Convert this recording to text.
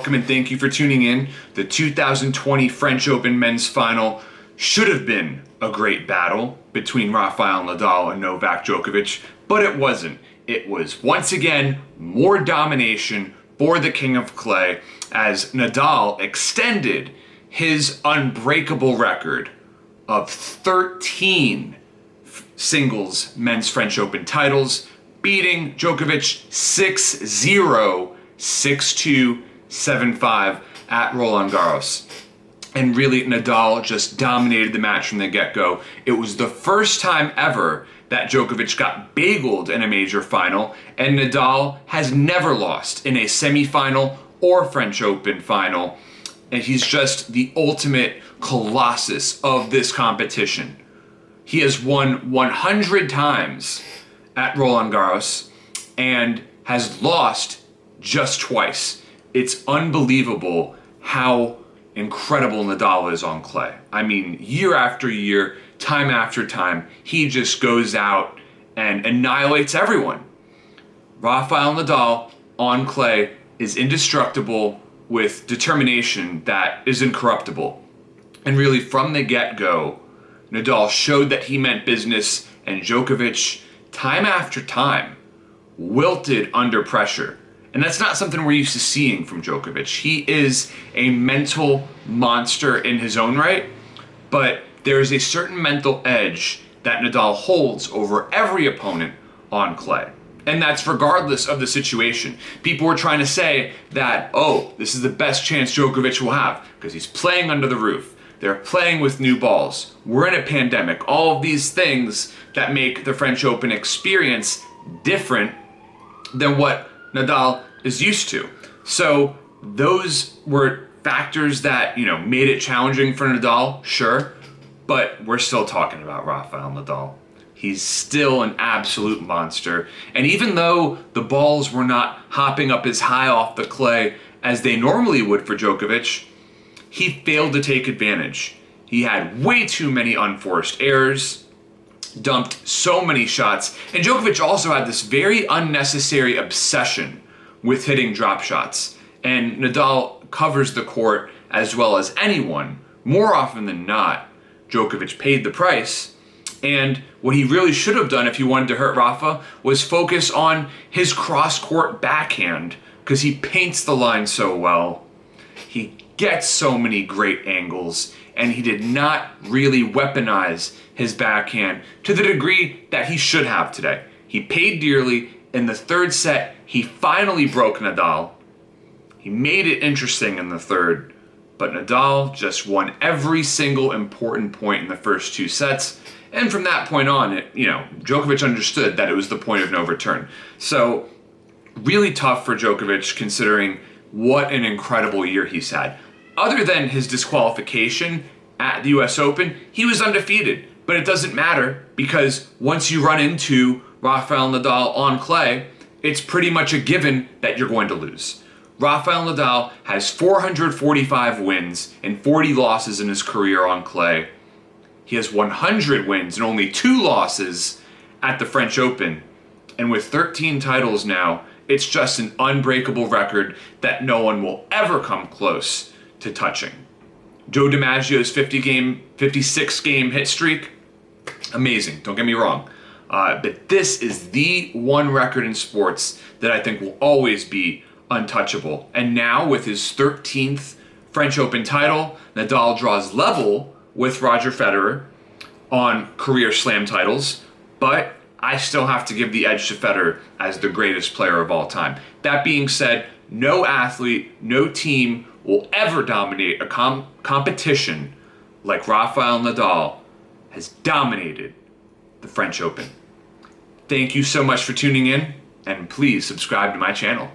welcome and thank you for tuning in. The 2020 French Open men's final should have been a great battle between Rafael Nadal and Novak Djokovic, but it wasn't. It was once again more domination for the King of Clay as Nadal extended his unbreakable record of 13 singles men's French Open titles, beating Djokovic 6-0, 6-2, 7-5 at Roland Garros. And really, Nadal just dominated the match from the get-go. It was the first time ever that Djokovic got bageled in a major final, and Nadal has never lost in a semifinal or French Open final. And he's just the ultimate colossus of this competition. He has won 100 times at Roland Garros and has lost just twice. It's unbelievable how incredible Nadal is on clay. I mean, year after year, time after time, he just goes out and annihilates everyone. Rafael Nadal on clay is indestructible with determination that is incorruptible. And really, from the get-go, Nadal showed that he meant business, and Djokovic, time after time, wilted under pressure. And that's not something we're used to seeing from Djokovic. He is a mental monster in his own right, but there is a certain mental edge that Nadal holds over every opponent on clay. And that's regardless of the situation. People were trying to say that, oh, this is the best chance Djokovic will have because he's playing under the roof. They're playing with new balls. We're in a pandemic. All of these things that make the French Open experience different than what Nadal is used to. So those were factors that, made it challenging for Nadal, sure, but we're still talking about Rafael Nadal. He's still an absolute monster. And even though the balls were not hopping up as high off the clay as they normally would for Djokovic, he failed to take advantage. He had way too many unforced errors, dumped so many shots, and Djokovic also had this very unnecessary obsession with hitting drop shots. And Nadal covers the court as well as anyone. More often than not, Djokovic paid the price. And what he really should have done if he wanted to hurt Rafa was focus on his cross-court backhand, because he paints the line so well. He gets so many great angles, and he did not really weaponize his backhand to the degree that he should have today. He paid dearly. In the third set, he finally broke Nadal. He made it interesting in the third, but Nadal just won every single important point in the first two sets. And from that point on, Djokovic understood that it was the point of no return. So really tough for Djokovic considering what an incredible year he's had. Other than his disqualification at the US Open, he was undefeated. But it doesn't matter because once you run into Rafael Nadal on clay, it's pretty much a given that you're going to lose. Rafael Nadal has 445 wins and 40 losses in his career on clay. He has 100 wins and only 2 losses at the French Open. And with 13 titles now, it's just an unbreakable record that no one will ever come close to touching. Joe DiMaggio's 56-game hit streak, amazing, don't get me wrong. But this is the one record in sports that I think will always be untouchable. And now with his 13th French Open title, Nadal draws level with Roger Federer on career slam titles, but I still have to give the edge to Federer as the greatest player of all time. That being said, no athlete, no team will ever dominate a competition like Rafael Nadal has dominated the French Open. Thank you so much for tuning in, and please subscribe to my channel.